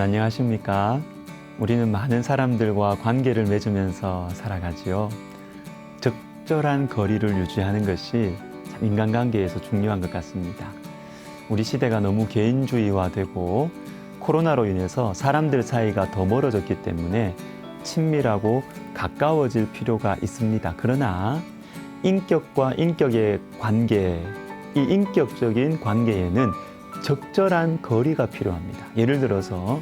안녕하십니까? 우리는 많은 사람들과 관계를 맺으면서 살아가지요. 적절한 거리를 유지하는 것이 참 인간관계에서 중요한 것 같습니다. 우리 시대가 너무 개인주의화되고 코로나로 인해서 사람들 사이가 더 멀어졌기 때문에 친밀하고 가까워질 필요가 있습니다. 그러나 인격과 인격의 관계, 이 인격적인 관계에는 적절한 거리가 필요합니다. 예를 들어서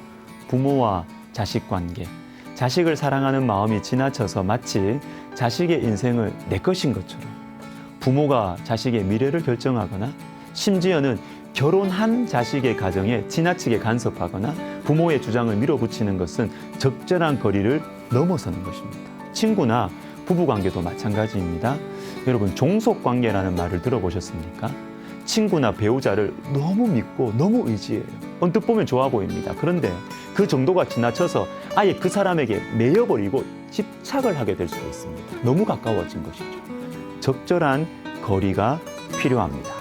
부모와 자식 관계, 자식을 사랑하는 마음이 지나쳐서 마치 자식의 인생을 내 것인 것처럼 부모가 자식의 미래를 결정하거나 심지어는 결혼한 자식의 가정에 지나치게 간섭하거나 부모의 주장을 밀어붙이는 것은 적절한 거리를 넘어서는 것입니다. 친구나 부부관계도 마찬가지입니다. 여러분, 종속관계라는 말을 들어보셨습니까? 친구나 배우자를 너무 믿고 너무 의지해요. 언뜻 보면 좋아 보입니다. 그런데 그 정도가 지나쳐서 아예 그 사람에게 매여버리고 집착을 하게 될 수가 있습니다. 너무 가까워진 것이죠. 적절한 거리가 필요합니다.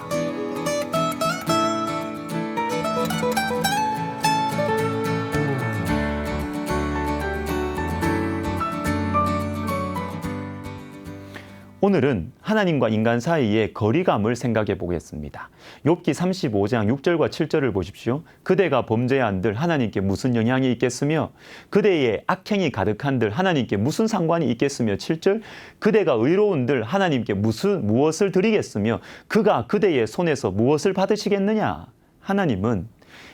오늘은 하나님과 인간 사이의 거리감을 생각해 보겠습니다. 욥기 35장 6절과 7절을 보십시오. 그대가 범죄한들 하나님께 무슨 영향이 있겠으며 그대의 악행이 가득한들 하나님께 무슨 상관이 있겠으며 7절 그대가 의로운들 하나님께 무엇을 드리겠으며 그가 그대의 손에서 무엇을 받으시겠느냐. 하나님은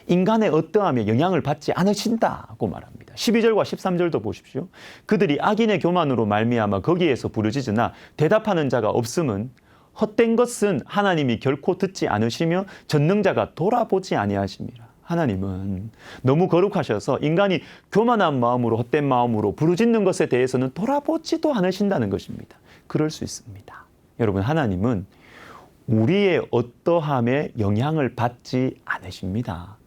인간의 어떠함에 영향을 받지 않으신다고 말합니다. 12절과 13절도 보십시오. 그들이 악인의 교만으로 말미암아 거기에서 부르짖으나 대답하는 자가 없음은 헛된 것은 하나님이 결코 듣지 않으시며 전능자가 돌아보지 아니하심이라. 하나님은 너무 거룩하셔서 인간이 교만한 마음으로 헛된 마음으로 부르짖는 것에 대해서는 돌아보지도 않으신다는 것입니다. 그럴 수 있습니다. 여러분, 하나님은 우리의 어떠함에 영향을 받지 않으십니다.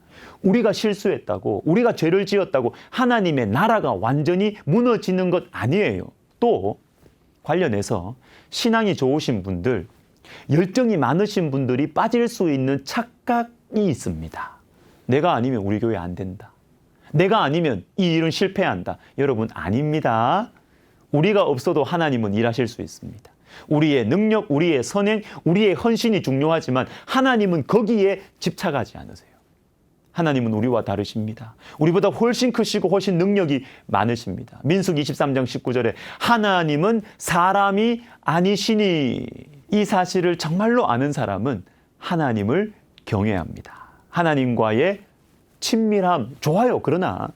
우리가 실수했다고, 우리가 죄를 지었다고 하나님의 나라가 완전히 무너지는 것 아니에요. 또 관련해서 신앙이 좋으신 분들, 열정이 많으신 분들이 빠질 수 있는 착각이 있습니다. 내가 아니면 우리 교회 안 된다. 내가 아니면 이 일은 실패한다. 여러분, 아닙니다. 우리가 없어도 하나님은 일하실 수 있습니다. 우리의 능력, 우리의 선행, 우리의 헌신이 중요하지만 하나님은 거기에 집착하지 않으세요. 하나님은 우리와 다르십니다. 우리보다 훨씬 크시고 훨씬 능력이 많으십니다. 민수기 23장 19절에 하나님은 사람이 아니시니, 이 사실을 정말로 아는 사람은 하나님을 경외합니다. 하나님과의 친밀함 좋아요. 그러나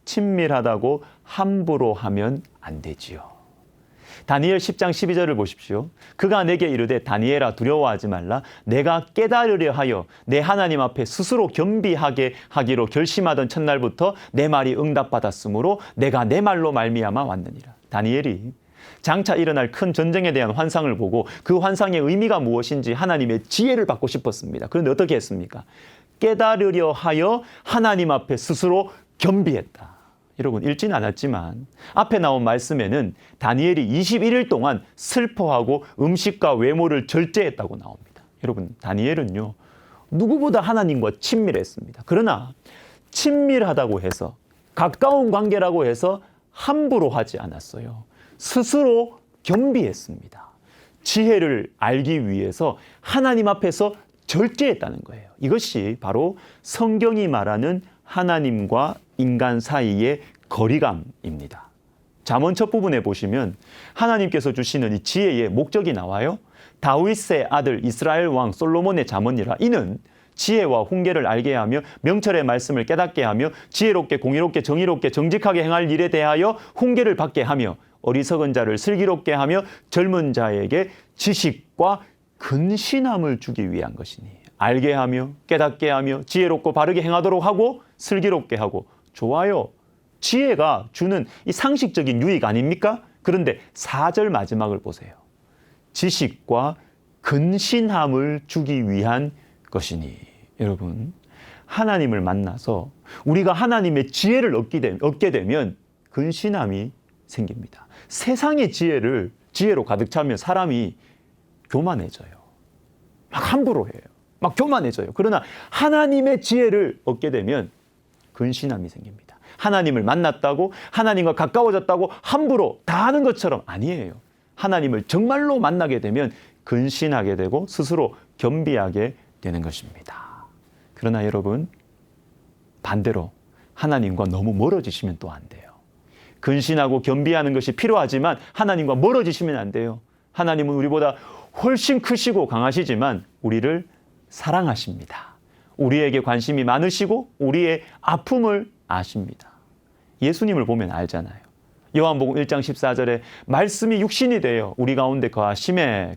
친밀하다고 함부로 하면 안 되지요. 다니엘 10장 12절을 보십시오. 그가 내게 이르되 다니엘아 두려워하지 말라. 내가 깨달으려 하여 내 하나님 앞에 스스로 겸비하게 하기로 결심하던 첫날부터 내 말이 응답받았으므로 내가 내 말로 말미암아 왔느니라. 다니엘이 장차 일어날 큰 전쟁에 대한 환상을 보고 그 환상의 의미가 무엇인지 하나님의 지혜를 받고 싶었습니다. 그런데 어떻게 했습니까? 깨달으려 하여 하나님 앞에 스스로 겸비했다. 여러분, 읽진 않았지만 앞에 나온 말씀에는 다니엘이 21일 동안 슬퍼하고 음식과 외모를 절제했다고 나옵니다. 여러분, 다니엘은요, 누구보다 하나님과 친밀했습니다. 그러나 친밀하다고 해서, 가까운 관계라고 해서 함부로 하지 않았어요. 스스로 겸비했습니다. 지혜를 알기 위해서 하나님 앞에서 절제했다는 거예요. 이것이 바로 성경이 말하는 하나님과 인간 사이의 거리감입니다. 잠언 첫 부분에 보시면 하나님께서 주시는 이 지혜의 목적이 나와요. 다윗의 아들 이스라엘 왕 솔로몬의 잠언이라. 이는 지혜와 훈계를 알게 하며 명철의 말씀을 깨닫게 하며 지혜롭게 공의롭게 정의롭게 정직하게 행할 일에 대하여 훈계를 받게 하며 어리석은 자를 슬기롭게 하며 젊은 자에게 지식과 근신함을 주기 위한 것이니. 알게 하며 깨닫게 하며 지혜롭고 바르게 행하도록 하고 슬기롭게 하고. 좋아요. 지혜가 주는 이 상식적인 유익 아닙니까? 그런데 4절 마지막을 보세요. 지식과 근신함을 주기 위한 것이니. 여러분, 하나님을 만나서 우리가 하나님의 지혜를 얻게 되면 근신함이 생깁니다. 세상의 지혜로 가득 차면 사람이 교만해져요. 막 함부로 해요. 막 교만해져요. 그러나 하나님의 지혜를 얻게 되면 근신함이 생깁니다. 하나님을 만났다고, 하나님과 가까워졌다고 함부로 다 하는 것처럼 아니에요. 하나님을 정말로 만나게 되면 근신하게 되고 스스로 겸비하게 되는 것입니다. 그러나 여러분, 반대로 하나님과 너무 멀어지시면 또 안 돼요. 근신하고 겸비하는 것이 필요하지만 하나님과 멀어지시면 안 돼요. 하나님은 우리보다 훨씬 크시고 강하시지만 우리를 사랑하십니다. 우리에게 관심이 많으시고 우리의 아픔을 아십니다. 예수님을 보면 알잖아요. 요한복음 1장 14절에 말씀이 육신이 되어 우리 가운데 거하심에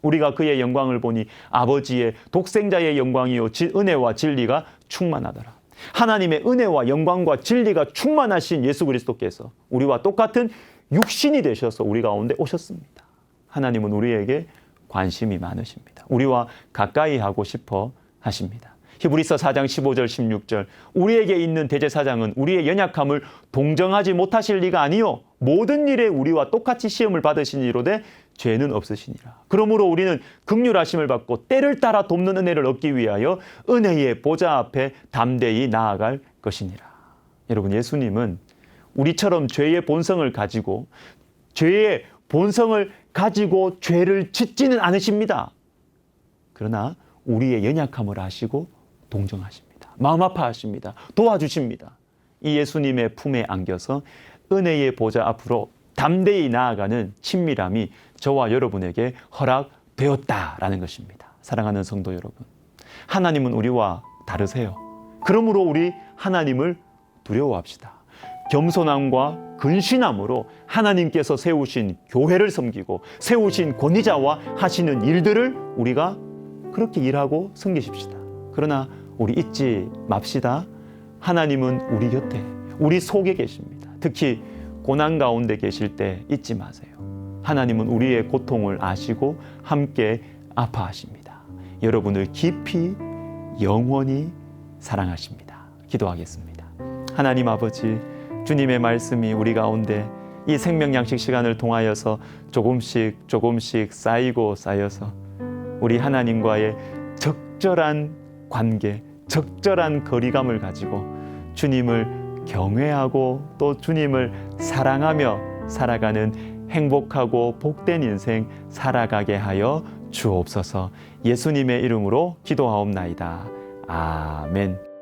우리가 그의 영광을 보니 아버지의 독생자의 영광이요 은혜와 진리가 충만하더라. 하나님의 은혜와 영광과 진리가 충만하신 예수 그리스도께서 우리와 똑같은 육신이 되셔서 우리 가운데 오셨습니다. 하나님은 우리에게 관심이 많으십니다. 우리와 가까이 하고 싶어 하십니다. 히브리서 4장 15절 16절 우리에게 있는 대제사장은 우리의 연약함을 동정하지 못하실 리가 아니요 모든 일에 우리와 똑같이 시험을 받으시니로되 죄는 없으시니라. 그러므로 우리는 긍휼하심을 받고 때를 따라 돕는 은혜를 얻기 위하여 은혜의 보좌 앞에 담대히 나아갈 것이니라. 여러분, 예수님은 우리처럼 죄의 본성을 가지고 죄를 짓지는 않으십니다. 그러나 우리의 연약함을 아시고 동정하십니다. 마음 아파하십니다. 도와주십니다. 이 예수님의 품에 안겨서 은혜의 보좌 앞으로 담대히 나아가는 친밀함이 저와 여러분에게 허락되었다라는 것입니다. 사랑하는 성도 여러분, 하나님은 우리와 다르세요. 그러므로 우리 하나님을 두려워합시다. 겸손함과 근신함으로 하나님께서 세우신 교회를 섬기고 세우신 권위자와 하시는 일들을 우리가 그렇게 일하고 섬기십시다. 그러나 우리 잊지 맙시다. 하나님은 우리 곁에, 우리 속에 계십니다. 특히 고난 가운데 계실 때 잊지 마세요. 하나님은 우리의 고통을 아시고 함께 아파하십니다. 여러분을 깊이 영원히 사랑하십니다. 기도하겠습니다. 하나님 아버지, 주님의 말씀이 우리 가운데 이 생명양식 시간을 통하여서 조금씩 쌓이고 쌓여서 우리 하나님과의 적절한 관계, 적절한 거리감을 가지고 주님을 경외하고 또 주님을 사랑하며 살아가는 행복하고 복된 인생 살아가게 하여 주옵소서. 예수님의 이름으로 기도하옵나이다. 아멘.